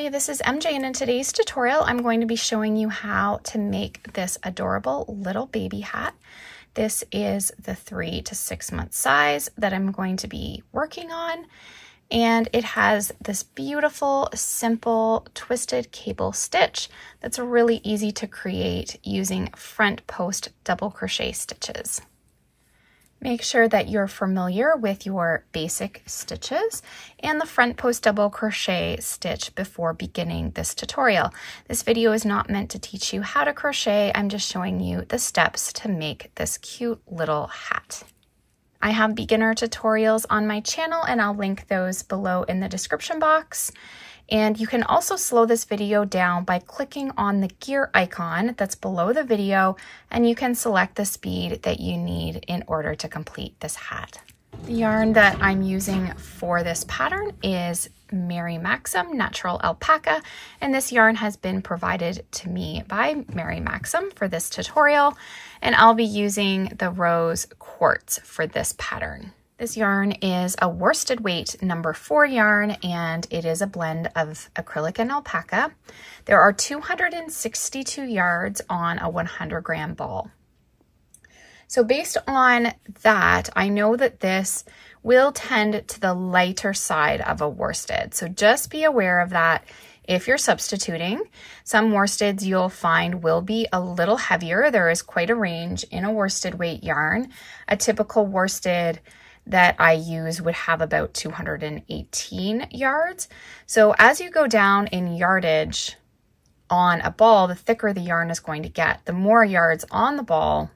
Hey, this is MJ, and in today's tutorial I'm going to be showing you how to make this adorable little baby hat. This is the 3 to 6 month size that I'm going to be working on, and it has this beautiful, simple, twisted cable stitch that's really easy to create using front post double crochet stitches. Make sure that you're familiar with your basic stitches and the front post double crochet stitch before beginning this tutorial. This video is not meant to teach you how to crochet. I'm just showing you the steps to make this cute little hat. I have beginner tutorials on my channel, and I'll link those below in the description box. And you can also slow this video down by clicking on the gear icon that's below the video, and you can select the speed that you need in order to complete this hat. The yarn that I'm using for this pattern is Mary Maxim Natural Alpaca, and this yarn has been provided to me by Mary Maxim for this tutorial, and I'll be using the Rose Quartz for this pattern. This yarn is a worsted weight number 4 yarn, and it is a blend of acrylic and alpaca. There are 262 yards on a 100 gram ball. So based on that, I know that this will tend to the lighter side of a worsted. So just be aware of that if you're substituting. Some worsteds you'll find will be a little heavier. There is quite a range in a worsted weight yarn. A typical worsted that I use would have about 218 yards. So as you go down in yardage on a ball, the thicker the yarn is going to get. The more yards on the ball,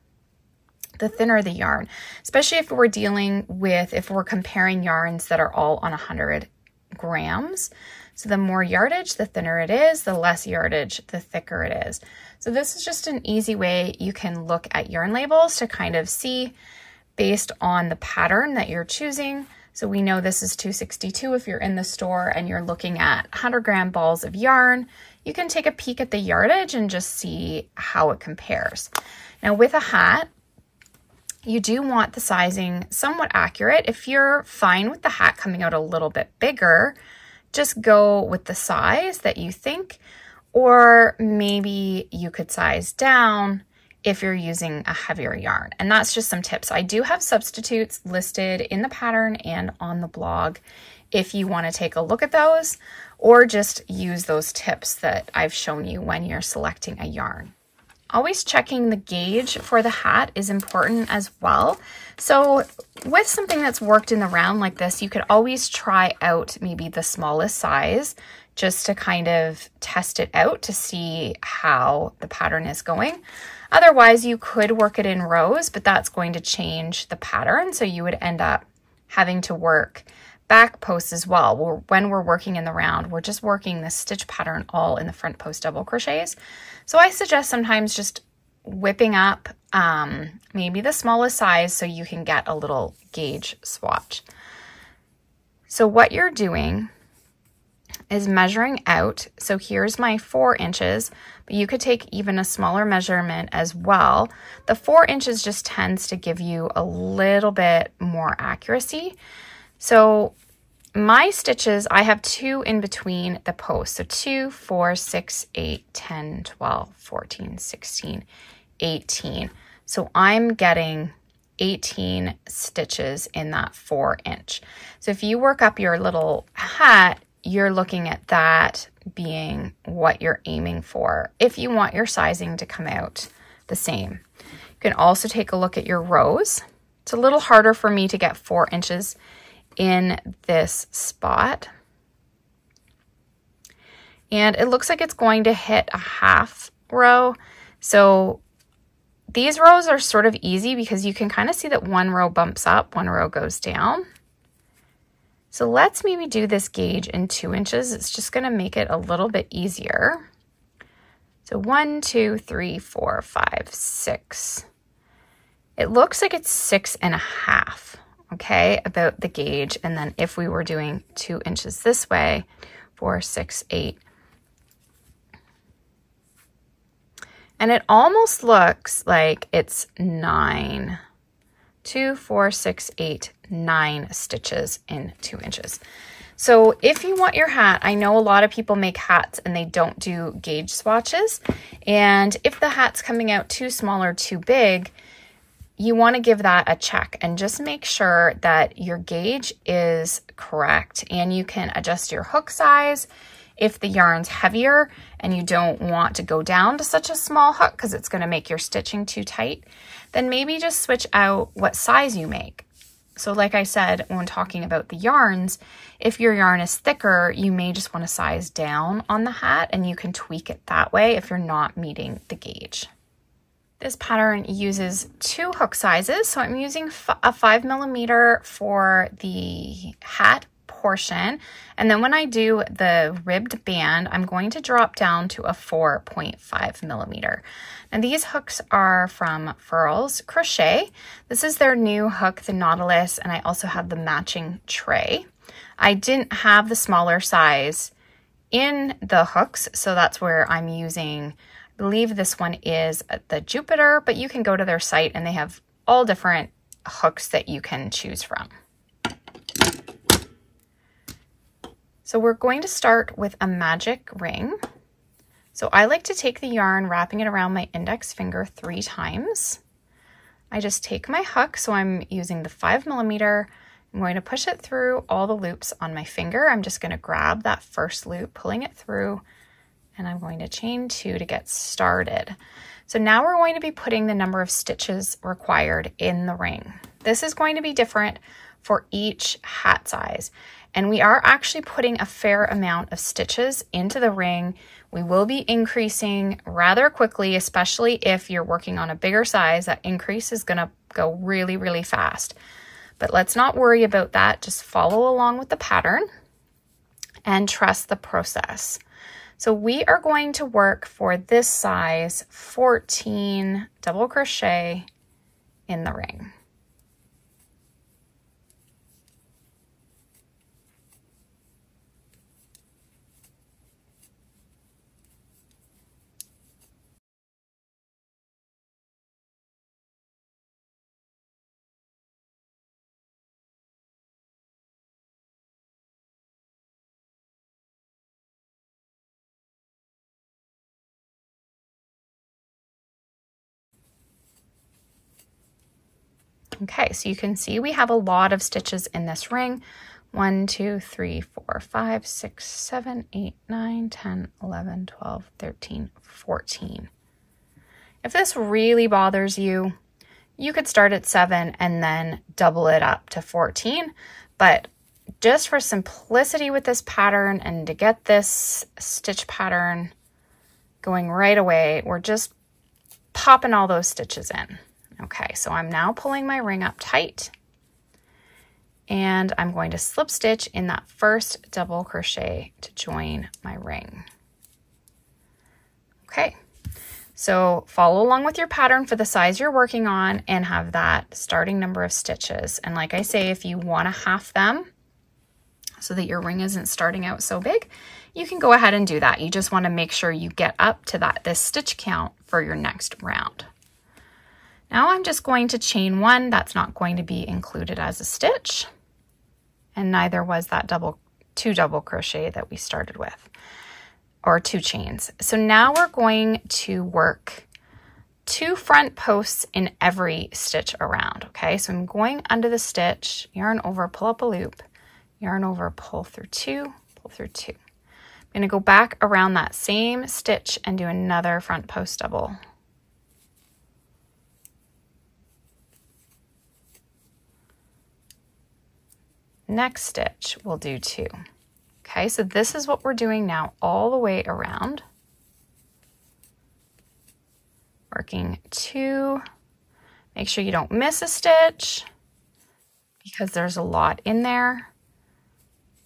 the thinner the yarn, especially if we're comparing yarns that are all on 100 grams. So the more yardage, the thinner it is, the less yardage, the thicker it is. So this is just an easy way you can look at yarn labels to kind of see based on the pattern that you're choosing. So we know this is 262 if you're in the store and you're looking at 100 gram balls of yarn. You can take a peek at the yardage and just see how it compares. Now with a hat, you do want the sizing somewhat accurate. If you're fine with the hat coming out a little bit bigger, just go with the size that you think, or maybe you could size down if you're using a heavier yarn. And that's just some tips. I do have substitutes listed in the pattern and on the blog if you want to take a look at those, or just use those tips that I've shown you when you're selecting a yarn. Always checking the gauge for the hat is important as well. So with something that's worked in the round like this, you could always try out maybe the smallest size just to kind of test it out to see how the pattern is going. Otherwise, you could work it in rows, but that's going to change the pattern. So you would end up having to work back posts as well. When we're working in the round, we're just working this stitch pattern all in the front post double crochets. So I suggest sometimes just whipping up maybe the smallest size so you can get a little gauge swatch. So what you're doing is measuring out. So here's my 4 inches, but you could take even a smaller measurement as well. The 4 inches just tends to give you a little bit more accuracy. So my stitches, I have 2 in between the posts. So 2, 4, 6, 8, 10, 12, 14, 16, 18. So I'm getting 18 stitches in that 4 inch. So if you work up your little hat, you're looking at that being what you're aiming for if you want your sizing to come out the same. You can also take a look at your rows. It's a little harder for me to get 4 inches in this spot. And it looks like it's going to hit a half row. So these rows are sort of easy because you can kind of see that one row bumps up, one row goes down. So let's maybe do this gauge in 2 inches. It's just going to make it a little bit easier. So 1, 2, 3, 4, 5, 6. It looks like it's 6.5, okay, about the gauge. And then if we were doing 2 inches this way, 4, 6, 8. And it almost looks like it's 9. 2, 4, 6, 8, 9 stitches in 2 inches. So if you want your hat, I know a lot of people make hats and they don't do gauge swatches. And if the hat's coming out too small or too big, you want to give that a check and just make sure that your gauge is correct, and you can adjust your hook size if the yarn's heavier and you don't want to go down to such a small hook because it's going to make your stitching too tight. Then maybe just switch out what size you make. So like I said, when talking about the yarns, if your yarn is thicker, you may just want to size down on the hat, and you can tweak it that way if you're not meeting the gauge. This pattern uses 2 hook sizes, so I'm using a 5mm for the hat portion, and then when I do the ribbed band, I'm going to drop down to a 4.5mm. And these hooks are from Furls Crochet. This is their new hook, the Nautilus, and I also have the matching tray. I didn't have the smaller size in the hooks, so that's where I'm using, I believe this one is the Jupiter, but you can go to their site and they have all different hooks that you can choose from. So we're going to start with a magic ring. So I like to take the yarn, wrapping it around my index finger 3 times. I just take my hook, so I'm using the 5mm. I'm going to push it through all the loops on my finger. I'm just going to grab that first loop, pulling it through, and I'm going to chain 2 to get started. So now we're going to be putting the number of stitches required in the ring. This is going to be different for each hat size, and we are actually putting a fair amount of stitches into the ring. We will be increasing rather quickly, especially if you're working on a bigger size. That increase is going to go really, really fast. But let's not worry about that. Just follow along with the pattern and trust the process. So we are going to work for this size 14 double crochet in the ring. Okay, so you can see we have a lot of stitches in this ring. 1, 2, 3, 4, 5, 6, 7, 8, 9, 10, 11, 12, 13, 14. If this really bothers you, you could start at 7 and then double it up to 14. But just for simplicity with this pattern and to get this stitch pattern going right away, we're just popping all those stitches in. Okay, so I'm now pulling my ring up tight, and I'm going to slip stitch in that first double crochet to join my ring. Okay, so follow along with your pattern for the size you're working on and have that starting number of stitches. And like I say, if you want to half them so that your ring isn't starting out so big, you can go ahead and do that. You just want to make sure you get up to this stitch count for your next round. Now I'm just going to chain 1. That's not going to be included as a stitch, and neither was that 2 double crochet that we started with, or 2 chains. So now we're going to work 2 front posts in every stitch around. Okay, so I'm going under the stitch, yarn over, pull up a loop, yarn over, pull through 2, pull through 2. I'm going to go back around that same stitch and do another front post double. Next stitch, we'll do 2. Okay, so this is what we're doing now all the way around. Working 2. Make sure you don't miss a stitch because there's a lot in there.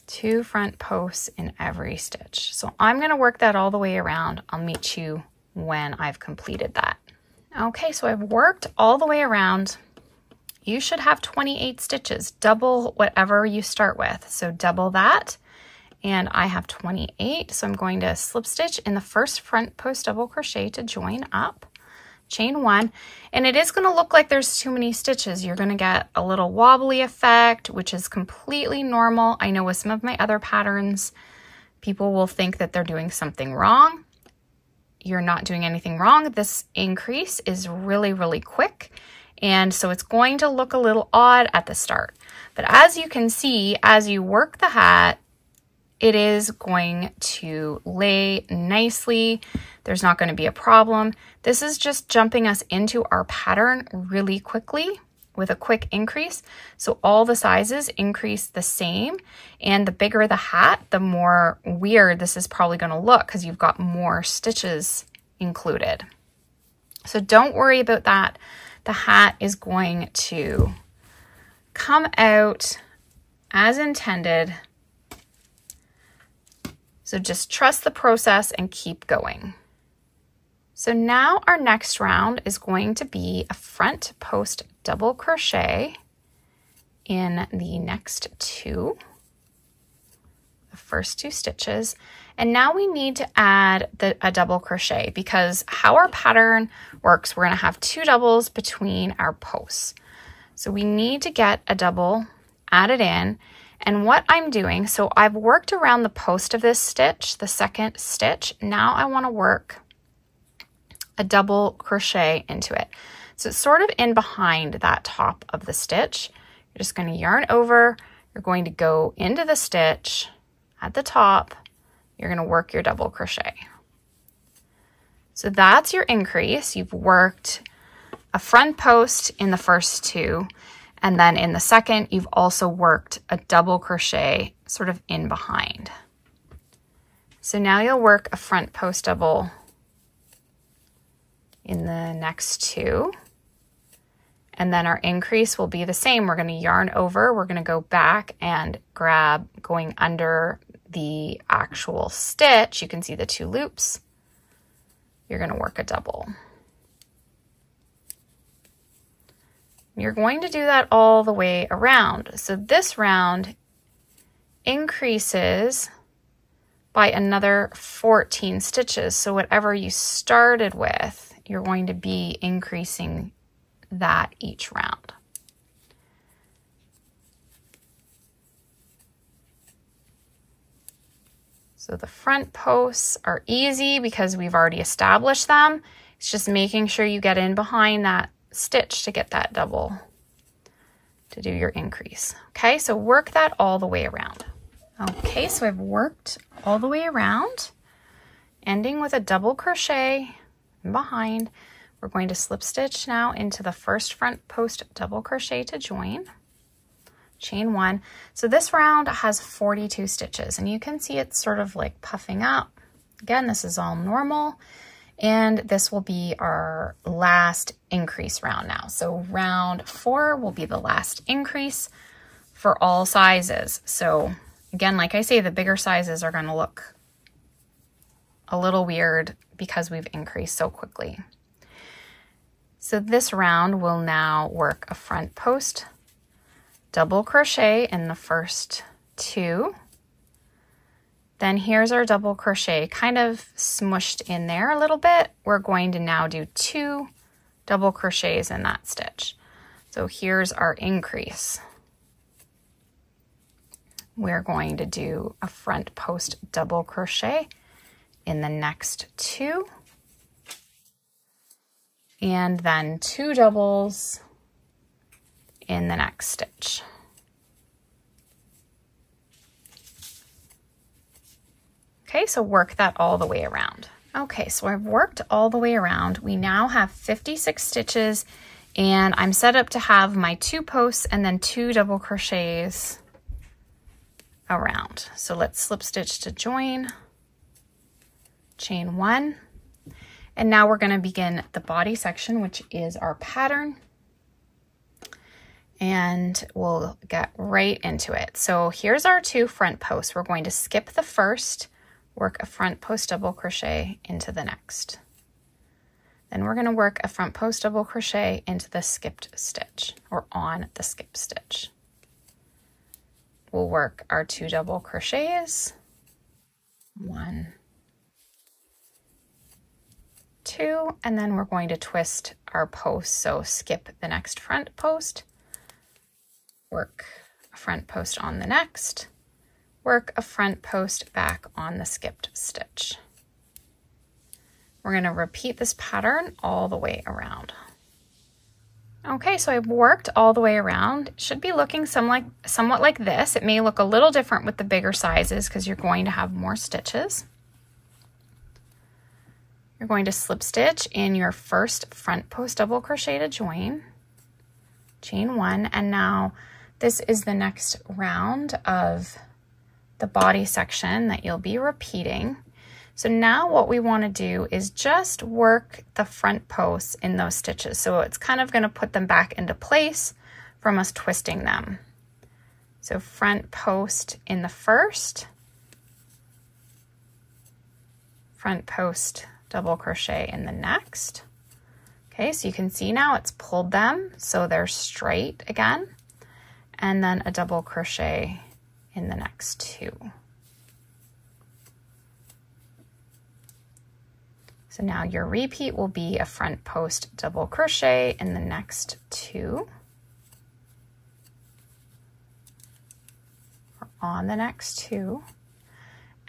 2 front posts in every stitch. So I'm going to work that all the way around. I'll meet you when I've completed that. Okay, so I've worked all the way around. You should have 28 stitches, double whatever you start with. So double that, and I have 28. So I'm going to slip stitch in the first front post double crochet to join up. chain 1, and it is going to look like there's too many stitches. You're going to get a little wobbly effect, which is completely normal. I know with some of my other patterns, people will think that they're doing something wrong. You're not doing anything wrong. This increase is really, really quick, and so it's going to look a little odd at the start. But as you can see, as you work the hat, it is going to lay nicely. There's not going to be a problem. This is just jumping us into our pattern really quickly with a quick increase. So all the sizes increase the same, and the bigger the hat, the more weird this is probably going to look because you've got more stitches included. So don't worry about that. The hat is going to come out as intended. So just trust the process and keep going. So now our next round is going to be a front post double crochet in the next two, the first 2 stitches. And now we need to add a double crochet, because how our pattern works, we're going to have 2 doubles between our posts. So we need to get a double added in. And what I'm doing, so I've worked around the post of this stitch, the second stitch. Now I want to work a double crochet into it. So it's sort of in behind that top of the stitch. You're just going to yarn over. You're going to go into the stitch at the top. You're going to work your double crochet. So that's your increase. You've worked a front post in the first 2. And then in the second, you've also worked a double crochet sort of in behind. So now you'll work a front post double in the next 2. And then our increase will be the same. We're going to yarn over. We're going to go back and grab, going under the actual stitch. You can see the 2 loops. You're going to work a double. You're going to do that all the way around. So this round increases by another 14 stitches. So whatever you started with, you're going to be increasing that each round. So the front posts are easy because we've already established them. It's just making sure you get in behind that stitch to get that double to do your increase. Okay, so work that all the way around. Okay, so I've worked all the way around, ending with a double crochet behind. We're going to slip stitch now into the first front post double crochet to join, chain 1. So this round has 42 stitches, and you can see it's sort of like puffing up. Again, this is all normal. And this will be our last increase round now. So round 4 will be the last increase for all sizes. So again, like I say, the bigger sizes are going to look a little weird because we've increased so quickly. So this round will now work a front post double crochet in the first 2. Then here's our double crochet kind of smushed in there a little bit. We're going to now do 2 double crochets in that stitch. So here's our increase. We're going to do a front post double crochet in the next 2. And then 2 doubles in the next stitch. Okay, so work that all the way around. Okay, so I've worked all the way around. We now have 56 stitches, and I'm set up to have my 2 posts and then 2 double crochets around. So let's slip stitch to join, chain 1, and now we're going to begin the body section, which is our pattern, and we'll get right into it. So here's our 2 front posts. We're going to skip the first, work a front post double crochet into the next. Then we're going to work a front post double crochet into the skipped stitch, or on the skipped stitch. We'll work our 2 double crochets, 1, 2, 2, and then we're going to twist our post. So skip the next front post, work a front post on the next, work a front post back on the skipped stitch. We're going to repeat this pattern all the way around. Okay, so I've worked all the way around. It should be looking somewhat like this. It may look a little different with the bigger sizes because you're going to have more stitches. You're going to slip stitch in your first front post double crochet to join, chain 1, and now this is the next round of the body section that you'll be repeating. So now what we want to do is just work the front posts in those stitches. So it's kind of going to put them back into place from us twisting them. So front post in the first, front post double crochet in the next. Okay, so you can see now it's pulled them so they're straight again, and then a double crochet in the next 2. So now your repeat will be a front post double crochet in the next 2, or on the next 2,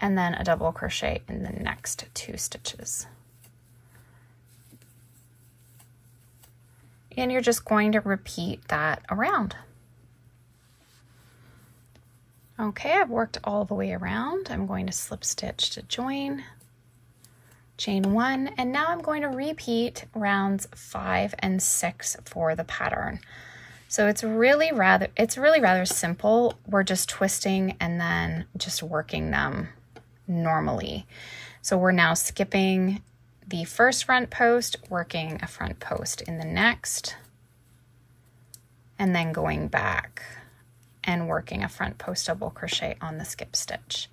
and then a double crochet in the next 2 stitches. And you're just going to repeat that around. Okay, I've worked all the way around. I'm going to slip stitch to join, chain 1, and now I'm going to repeat rounds 5 and 6 for the pattern. So it's really rather simple. We're just twisting and then just working them normally. So we're now skipping the first front post, working a front post in the next, and then going back and working a front post double crochet on the skip stitch.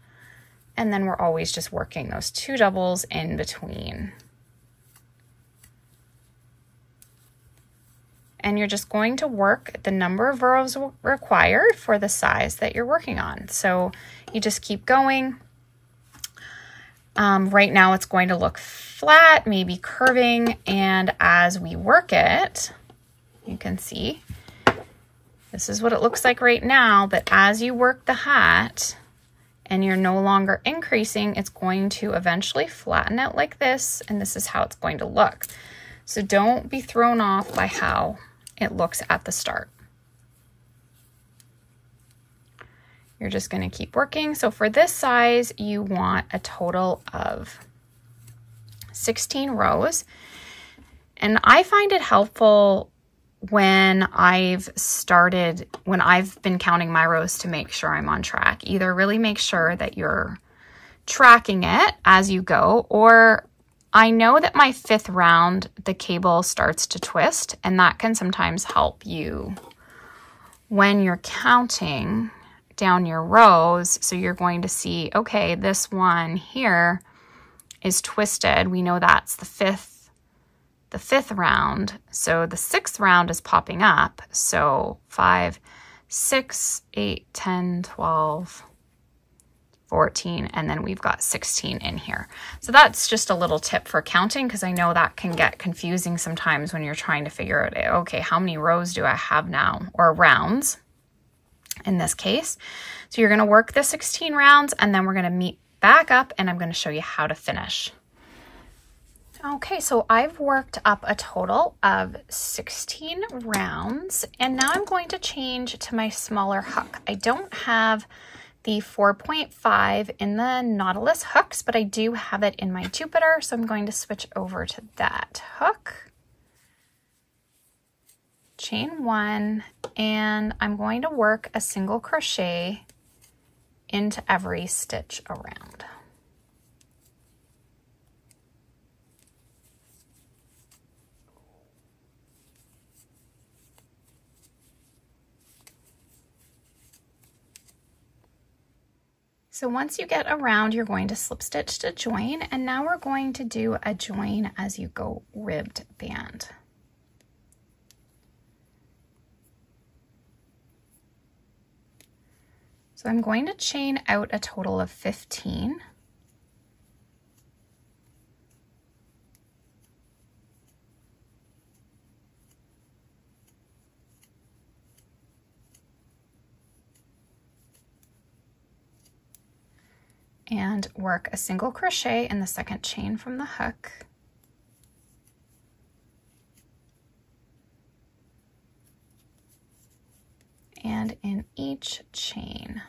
And then we're always just working those 2 doubles in between. And you're just going to work the number of rows required for the size that you're working on. So you just keep going. Right now it's going to look flat, maybe curving, and as we work it, you can see, this is what it looks like right now, but as you work the hat, and you're no longer increasing, it's going to eventually flatten out like this, and this is how it's going to look. So don't be thrown off by how it looks at the start. You're just going to keep working. So for this size, you want a total of 16 rows. And I find it helpful when I've been counting my rows to make sure I'm on track. Either really make sure that you're tracking it as you go, or I know that my 5th round, the cable starts to twist, and that can sometimes help you when you're counting down your rows. So you're going to see, okay, this one here is twisted. We know that's the fifth round. So the 6th round is popping up. So 5, 6, 8, 10, 12, 14, and then we've got 16 in here. So that's just a little tip for counting, because I know that can get confusing sometimes when you're trying to figure out, okay, how many rows do I have now, or rounds in this case. So you're going to work the 16 rounds, and then we're going to meet back up, and I'm going to show you how to finish. Okay, so I've worked up a total of 16 rounds, and now I'm going to change to my smaller hook. I don't have the 4.5 in the Nautilus hooks, but I do have it in my Jupiter, so I'm going to switch over to that hook. Chain 1, and I'm going to work a single crochet into every stitch around. So once you get around, you're going to slip stitch to join, and now we're going to do a join as you go ribbed band. So I'm going to chain out a total of 15. and work a single crochet in the second chain from the hook. And in each chain.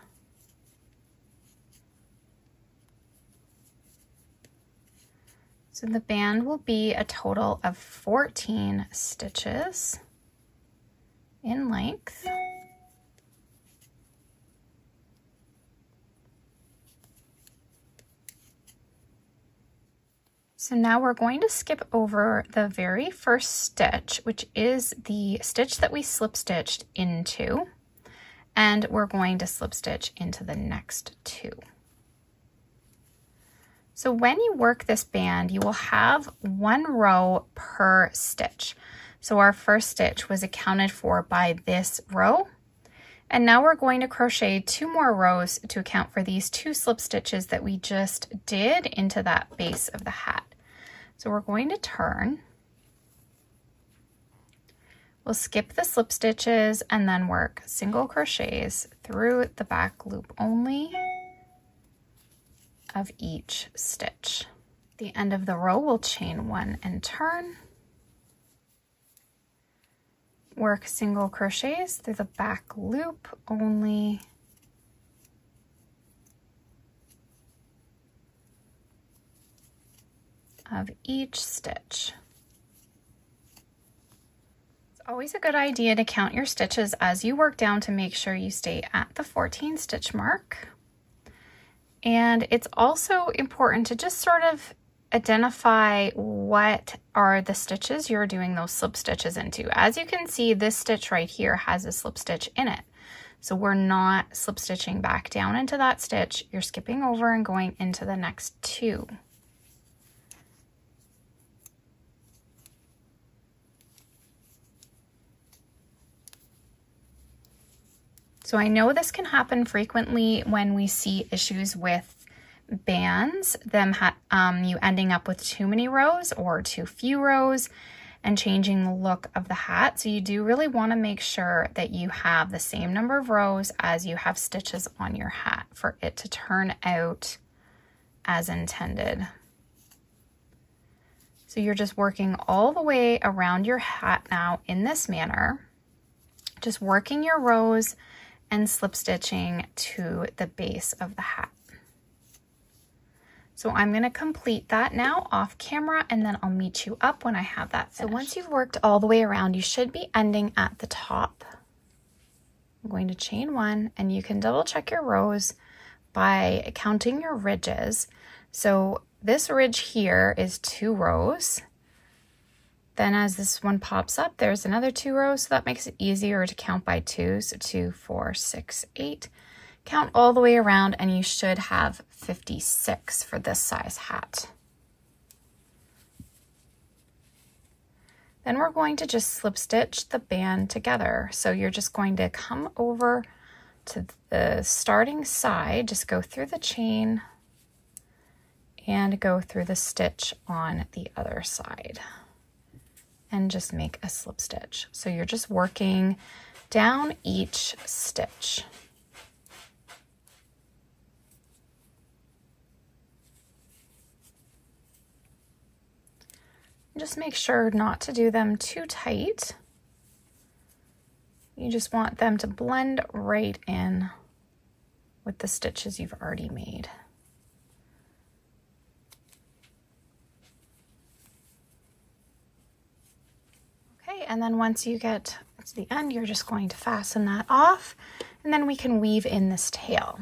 So the band will be a total of 14 stitches in length. So now we're going to skip over the very first stitch, which is the stitch that we slip stitched into, and we're going to slip stitch into the next two. So when you work this band, you will have one row per stitch. So our first stitch was accounted for by this row. And now we're going to crochet 2 more rows to account for these 2 slip stitches that we just did into that base of the hat. So we're going to turn. We'll skip the slip stitches and then work single crochets through the back loop only of each stitch. At the end of the row, we'll chain 1 and turn. Work single crochets through the back loop only of each stitch. It's always a good idea to count your stitches as you work down to make sure you stay at the 14 stitch mark. And it's also important to just sort of identify what are the stitches you're doing those slip stitches into. As you can see, this stitch right here has a slip stitch in it. So we're not slip stitching back down into that stitch. You're skipping over and going into the next 2. So I know this can happen frequently when we see issues with bands, you ending up with too many rows or too few rows and changing the look of the hat. So you do really want to make sure that you have the same number of rows as you have stitches on your hat for it to turn out as intended. So you're just working all the way around your hat now in this manner, just working your rows and slip stitching to the base of the hat. So I'm going to complete that now off camera, and then I'll meet you up when I have that finished. So once you've worked all the way around, you should be ending at the top. I'm going to chain 1, and you can double check your rows by counting your ridges. So this ridge here is 2 rows. Then as this one pops up, there's another 2 rows, so that makes it easier to count by 2. So 2, 4, 6, 8. Count all the way around and you should have 56 for this size hat. Then we're going to just slip stitch the band together. So you're just going to come over to the starting side, just go through the chain and go through the stitch on the other side. And just make a slip stitch. So you're just working down each stitch. Just make sure not to do them too tight. You just want them to blend right in with the stitches you've already made. And then once you get to the end, you're just going to fasten that off, and then we can weave in this tail.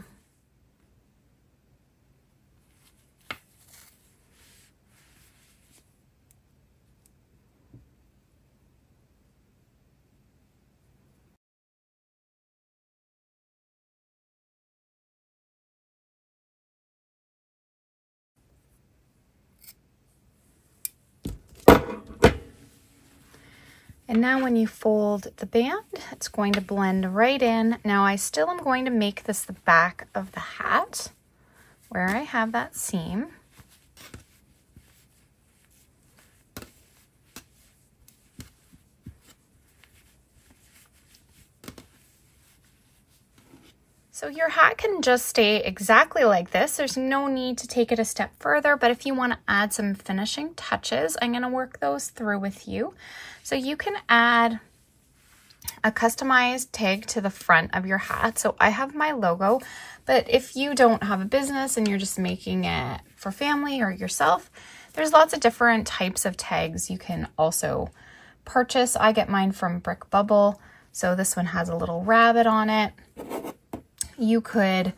And now when you fold the band, it's going to blend right in. Now I still am going to make this the back of the hat where I have that seam. So your hat can just stay exactly like this. There's no need to take it a step further, but if you want to add some finishing touches, I'm going to work those through with you. So you can add a customized tag to the front of your hat. So I have my logo, but if you don't have a business and you're just making it for family or yourself, there's lots of different types of tags you can also purchase. I get mine from Brick Bubble. So this one has a little rabbit on it. You could,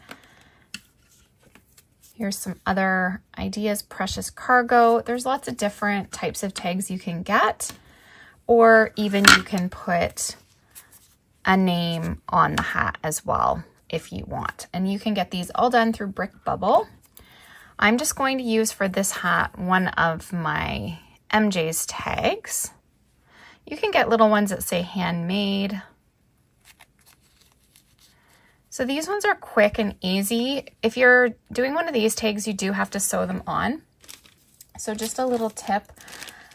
here's some other ideas, Precious Cargo. There's lots of different types of tags you can get, or even you can put a name on the hat as well if you want. And you can get these all done through Brick Bubble. I'm just going to use for this hat one of my MJ's tags. You can get little ones that say handmade. So these ones are quick and easy. If you're doing one of these tags, you do have to sew them on. So just a little tip.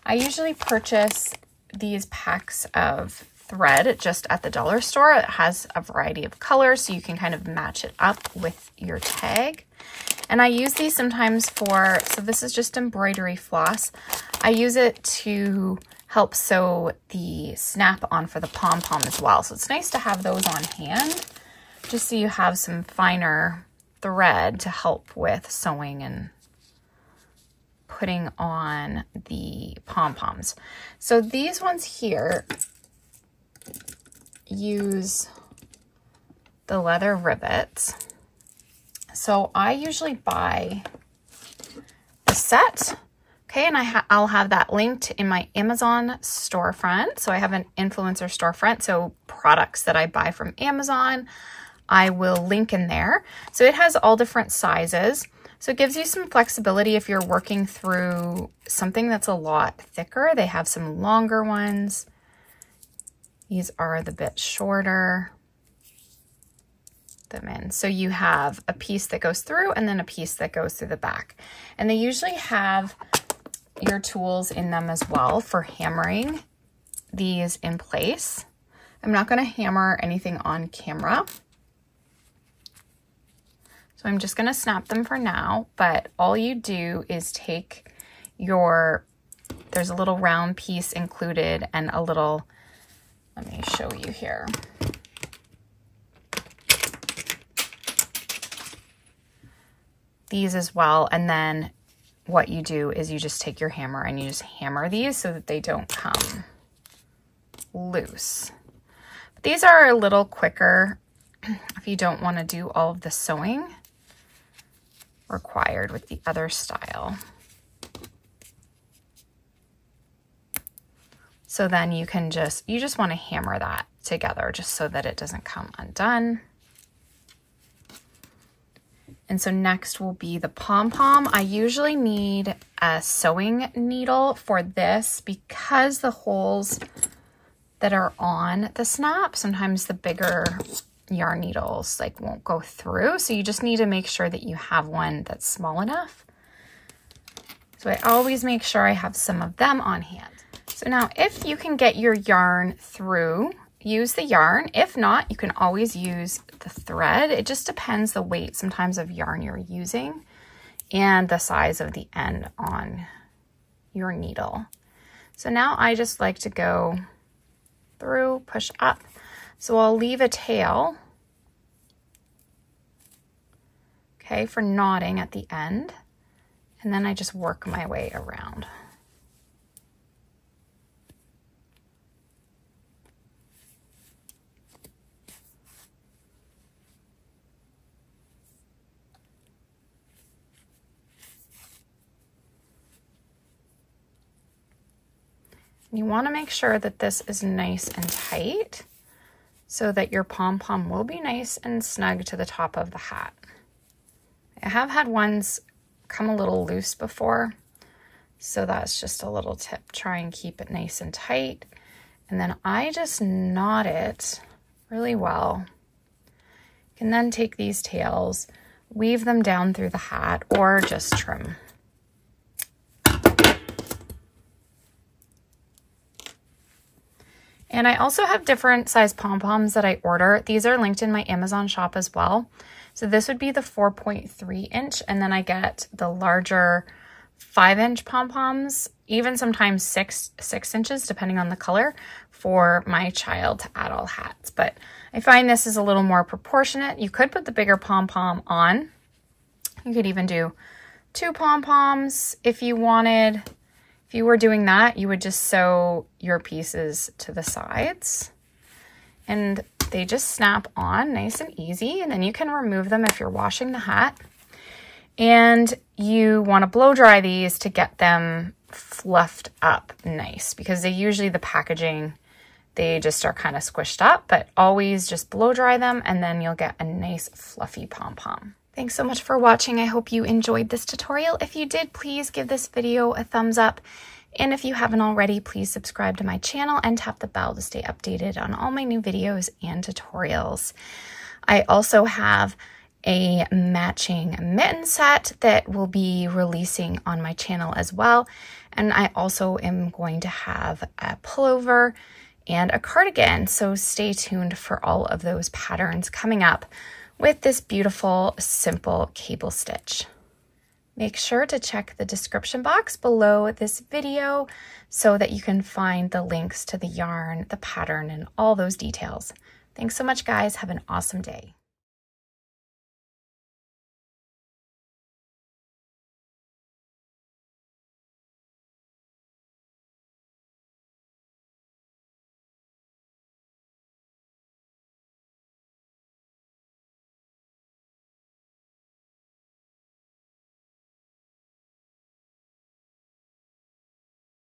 I usually purchase these packs of thread just at the dollar store. It has a variety of colors, so you can kind of match it up with your tag. And I use these sometimes for, so this is just embroidery floss. I use it to help sew the snap on for the pom-pom as well. So it's nice to have those on hand, just so you have some finer thread to help with sewing and putting on the pom-poms. So these ones here use the leather rivets. So I usually buy the set, okay, and I'll have that linked in my Amazon storefront. So I have an influencer storefront, so products that I buy from Amazon, I will link in there. So it has all different sizes. So it gives you some flexibility if you're working through something that's a lot thicker. They have some longer ones. These are the bit shorter. Them in. So you have a piece that goes through and then a piece that goes through the back. And they usually have your tools in them as well for hammering these in place. I'm not going to hammer anything on camera. So I'm just going to snap them for now, but all you do is take your, there's a little round piece included and a little, let me show you here. These as well, and then what you do is you just take your hammer and you just hammer these so that they don't come loose. But these are a little quicker if you don't want to do all of the sewing required with the other style. So then you can just, you just want to hammer that together just so that it doesn't come undone. And so next will be the pom-pom. I usually need a sewing needle for this because the holes that are on the snap, sometimes the bigger yarn needles like won't go through. So you just need to make sure that you have one that's small enough. So I always make sure I have some of them on hand. So now if you can get your yarn through, use the yarn. If not, you can always use the thread. It just depends the weight sometimes of yarn you're using and the size of the end on your needle. So now I just like to go through, push up. So I'll leave a tail, okay, for knotting at the end. And then I just work my way around. You want to make sure that this is nice and tight so that your pom-pom will be nice and snug to the top of the hat. I have had ones come a little loose before, so that's just a little tip. Try and keep it nice and tight. And then I just knot it really well. You can then take these tails, weave them down through the hat, or just trim. And And I also have different size pom-poms that I order. These are linked in my Amazon shop as well. So this would be the 4.3 inch, and then I get the larger 5-inch pom-poms, even sometimes six inches, depending on the color, for my child to add all hats. But I find this is a little more proportionate. You could put the bigger pom-pom on. You could even do 2 pom-poms if you wanted. If you were doing that, you would just sew your pieces to the sides, and they just snap on nice and easy, and then you can remove them if you're washing the hat. And you want to blow dry these to get them fluffed up nice, because they usually, the packaging, they just are kind of squished up, but always just blow dry them and then you'll get a nice fluffy pom-pom. Thanks so much for watching. I hope you enjoyed this tutorial. If you did, please give this video a thumbs up. And if you haven't already, please subscribe to my channel and tap the bell to stay updated on all my new videos and tutorials. I also have a matching mitten set that will be releasing on my channel as well. And I also am going to have a pullover and a cardigan. So stay tuned for all of those patterns coming up with this beautiful, simple cable stitch. Make sure to check the description box below this video so that you can find the links to the yarn, the pattern, and all those details. Thanks so much, guys. Have an awesome day.